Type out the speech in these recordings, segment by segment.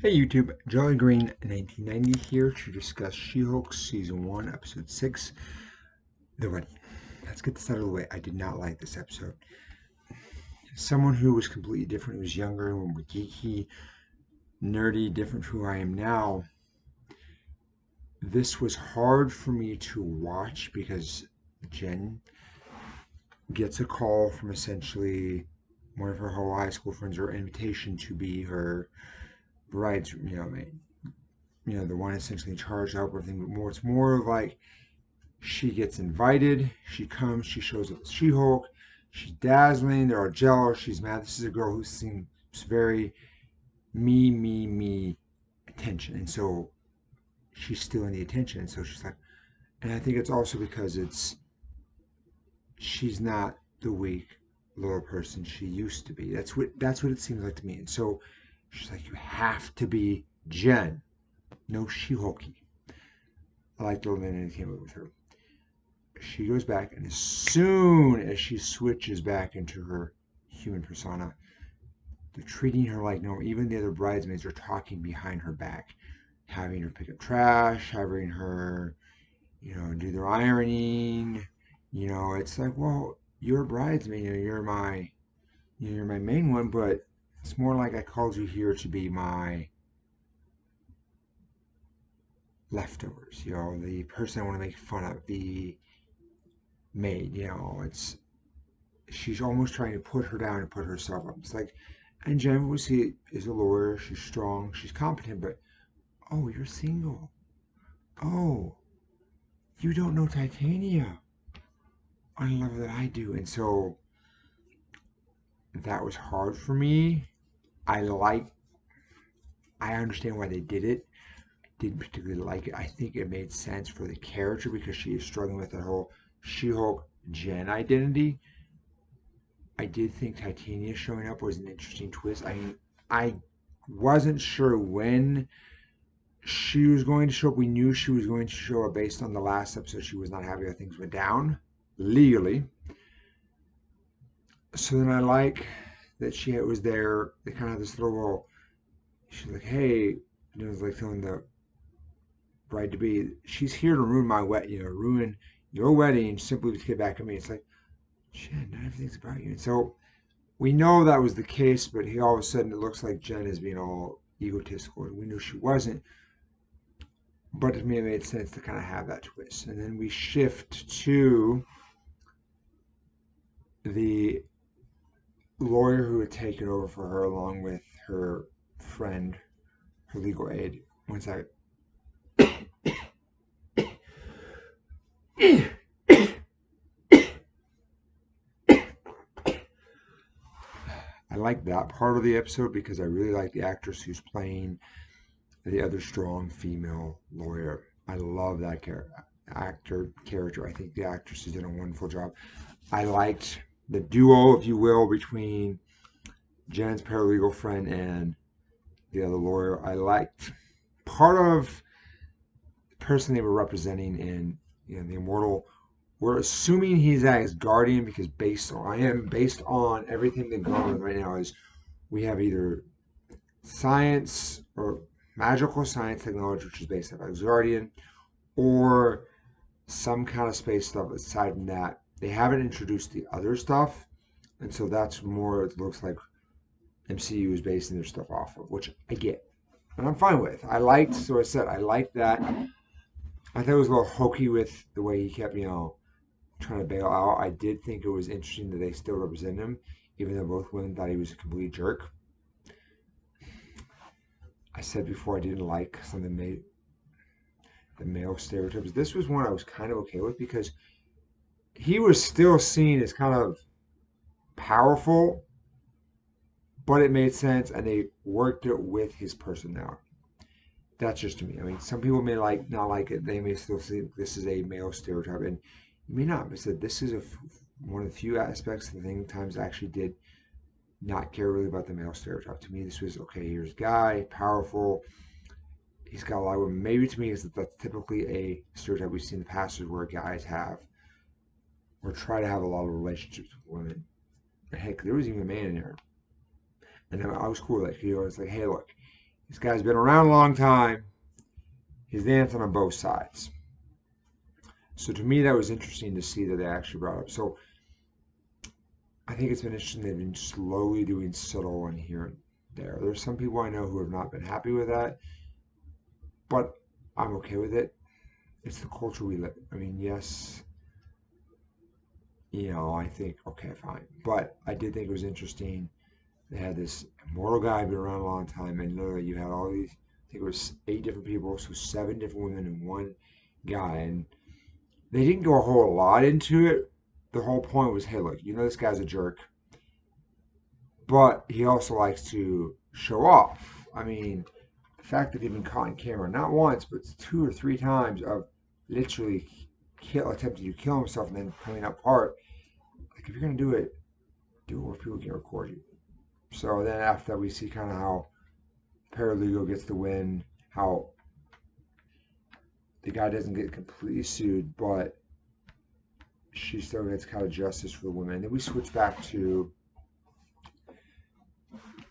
Hey YouTube, Jolly Green 1990 here to discuss She-Hulk Season 1, Episode 6, The Wedding. Let's get this out of the way. I did not like this episode. Someone who was completely different, who was younger, more geeky, nerdy, different from who I am now, this was hard for me to watch because Jen gets a call from essentially one of her whole high school friends, or invitation to be her bride's, the one essentially in charge of everything, but more, it's more of like she gets invited, she comes, she shows up as She-Hulk, she's dazzling, they're all jealous, she's mad. This is a girl who seems very me attention, and so she's stealing the attention, and so she's like, and I think it's also because she's not the weak little person she used to be. That's what it seems like to me, and so she's like, you have to be Jen, no She-Hulky. I like the little man who came up with her. She goes back, and as soon as she switches back into her human persona, they're treating her like normal. Even the other bridesmaids are talking behind her back, having her pick up trash, having her, do their ironing. It's like, well, you're a bridesmaid. You're my main one, but it's more like I called you here to be my leftovers. The person I want to make fun of, the maid. It's she's almost trying to put her down and put herself up. It's like, and Jen was he is a lawyer. She's strong. She's competent. But oh, you're single. Oh, you don't know Titania. I love that I do. And so that was hard for me. I like. I understand why they did it. I didn't particularly like it. I think it made sense for the character because she is struggling with the whole She-Hulk Jen identity. I did think Titania showing up was an interesting twist. I mean, I wasn't sure when she was going to show up. We knew she was going to show up based on the last episode. She was not happy that things went down legally. So then I like that she was there. They kind of had this little, she's like, hey, it was like telling the bride to be, she's here to ruin my ruin your wedding simply to get back at me. It's like, Jen, not everything's about you. And so we know that was the case, but all of a sudden it looks like Jen is being all egotistical, and we knew she wasn't. But to me, it made sense to kind of have that twist. And then we shift to the lawyer who had taken over for her, along with her friend, her legal aid. One second. I like that part of the episode because I really like the actress who's playing the other strong female lawyer. I love that character. I think the actress did a wonderful job. I liked the duo, if you will, between Jen's paralegal friend and the other lawyer. I liked part of the person they were representing in the Immortal. We're assuming he's as guardian because based on everything they've gone with right now is we have either science or magical science technology, which is based on Asgardian, or some kind of space stuff aside from that. They haven't introduced the other stuff, and so that's more it looks like MCU is basing their stuff off of, which I get. And I'm fine with. So I said, I liked that. I thought it was a little hokey with the way he kept, trying to bail out. I did think it was interesting that they still represent him, even though both women thought he was a complete jerk. I said before I didn't like some of the male stereotypes. This was one I was kind of okay with because he was still seen as kind of powerful, but it made sense and they worked it with his personality. That's just to me. I mean, some people may not like it. They may still think this is a male stereotype, and you may not. But said this is one of the few aspects of the thing times I actually did not care really about the male stereotype. To me, this was okay. Here's a guy, powerful. He's got a lot of women. Maybe to me, is that that's typically a stereotype we've seen in the past where guys have or try to have a lot of relationships with women. Heck, there was even a man in there, and I was cool. Like he was like, hey, look, This guy's been around a long time. He's dancing on both sides. So to me, that was interesting to see that they actually brought up. So I think it's been interesting. They've been slowly doing subtle and here and there. There's some people I know who have not been happy with that, but I'm okay with it. It's the culture we live in. I mean, yes, I think, okay, fine. But I did think it was interesting. They had this immortal guy been around a long time, and literally you had all these, I think it was 8 different people, so 7 different women and one guy. And they didn't go a whole lot into it. The whole point was, hey, look, this guy's a jerk, but he also likes to show off. I mean, the fact that they've been caught on camera, not once, but 2 or 3 times of literally attempting to kill himself and then pulling apart. Like, if you're going to do it where people can record you. So then after that, we see kind of how Paralegal gets the win, how the guy doesn't get completely sued, but she still gets kind of justice for the women. And then we switch back to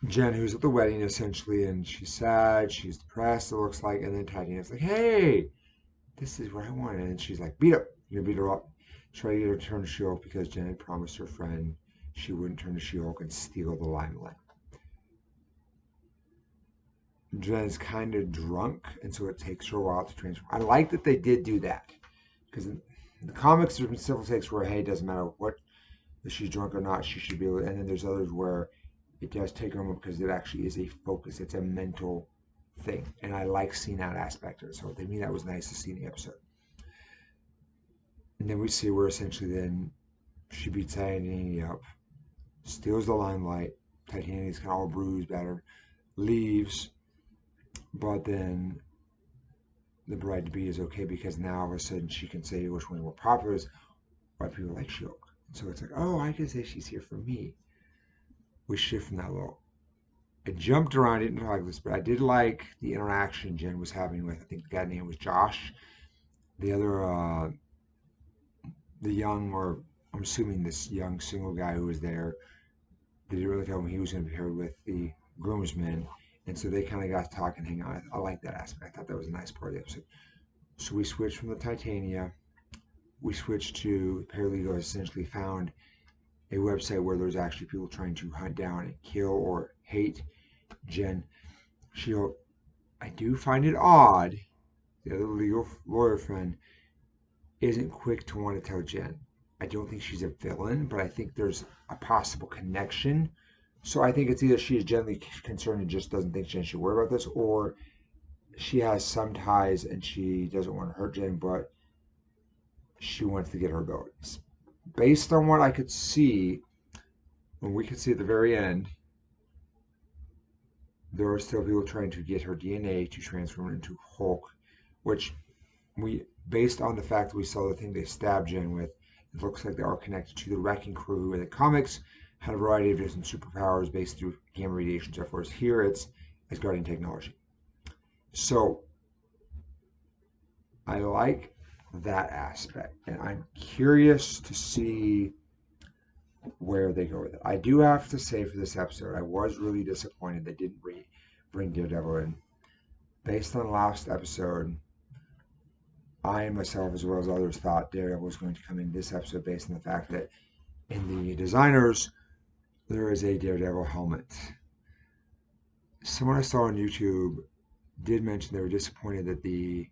Jen, who's at the wedding essentially, and she's sad, she's depressed, it looks like, and then Titania's like, hey, this is what I wanted. And she's like, beat up. You're gonna beat her up. Try to get her to turn to She-Hulk because Jen had promised her friend she wouldn't turn to She-Hulk and steal the limelight. Jen's kind of drunk, and so it takes her a while to transform. I like that they did do that because in the comics there's been several takes where, hey, it doesn't matter what, if she's drunk or not, she should be able to, and then there's others where it does take her a moment because it actually is a focus. It's a mental thing, and I like seeing that aspect of it. So to me, that was nice to see in the episode. And then we see where essentially then she beats Titania up, steals the limelight. Titania's kind of all bruised, battered, leaves, but then the bride to be is okay because now all of a sudden she can say which one's more popular is why people like She-Hulk. So it's like, oh, I can say she's here for me. We shift from that little. It jumped around, I didn't like this, but I did like the interaction Jen was having with, I think the guy's name was Josh. The other, the young, or I'm assuming this young single guy who was there, they didn't really tell him he was going to be paired with the groomsmen. And so they kind of got to talk and hang out. I like that aspect. I thought that was a nice part of the episode. So we switched from the Titania. We switched to Paralegal essentially found a website where there's actually people trying to hunt down and kill or hate Jen. I do find it odd. The other legal lawyer friend isn't quick to want to tell Jen. I don't think she's a villain, but I think there's a possible connection. So I think it's either she is genuinely concerned and just doesn't think Jen should worry about this, or she has some ties and she doesn't want to hurt Jen, but she wants to get her abilities. Based on what I could see, when we could see at the very end, there are still people trying to get her DNA to transform into Hulk, which based on the fact that we saw the thing they stabbed Jen with, it looks like they are connected to the Wrecking Crew, who in the comics had a variety of different superpowers based through gamma radiation. So for us here, it's guardian technology. So I like that aspect, and I'm curious to see where they go with it. I do have to say for this episode, I was really disappointed they didn't bring Daredevil in. Based on last episode, I myself, as well as others, thought Daredevil was going to come in this episode based on the fact that in the designers, there is a Daredevil helmet. Someone I saw on YouTube did mention they were disappointed that the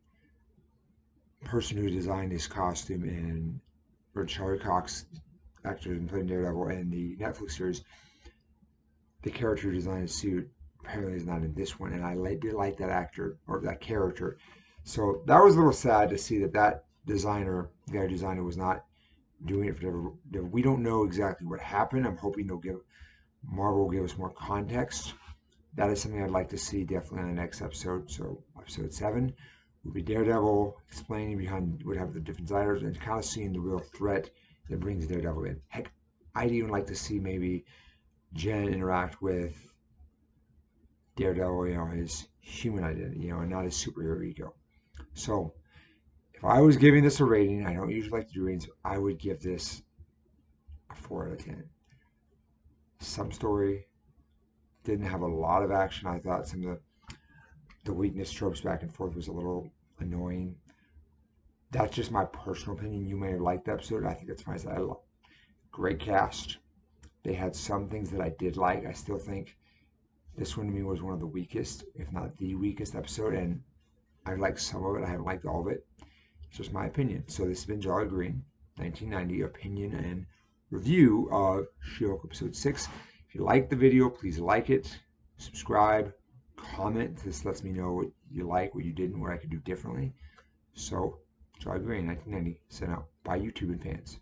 person who designed his costume in, or Charlie Cox, actor who played Daredevil in the Netflix series, the character who designed his suit apparently is not in this one, and I did like that actor or that character. So that was a little sad to see that designer, the guy who designed it, was not doing it for Daredevil. We don't know exactly what happened. I'm hoping Marvel will give us more context. That is something I'd like to see definitely on the next episode. So episode 7 will be Daredevil explaining behind what have the different designers and kind of seeing the real threat that brings Daredevil in. Heck, I'd even like to see maybe Jen interact with Daredevil, his human identity, and not his superhero ego. So if I was giving this a rating, I don't usually like to do ratings, I would give this a 4 out of 10. Some story, didn't have a lot of action. I thought some of the The weakness tropes back and forth was a little annoying. That's just my personal opinion. You may have liked the episode. I think it's fine. Great cast. They had some things that I did like. I still think this one to me was one of the weakest, if not the weakest episode, and I liked some of it. I haven't liked all of it. It's just my opinion. So this has been Jolly Green, 1990 opinion and review of She-Hulk episode 6. If you like the video, please like it, subscribe, comment. This lets me know what you like, what you didn't, what I could do differently. So, Jolly Green, 1990, sent out by YouTube and fans.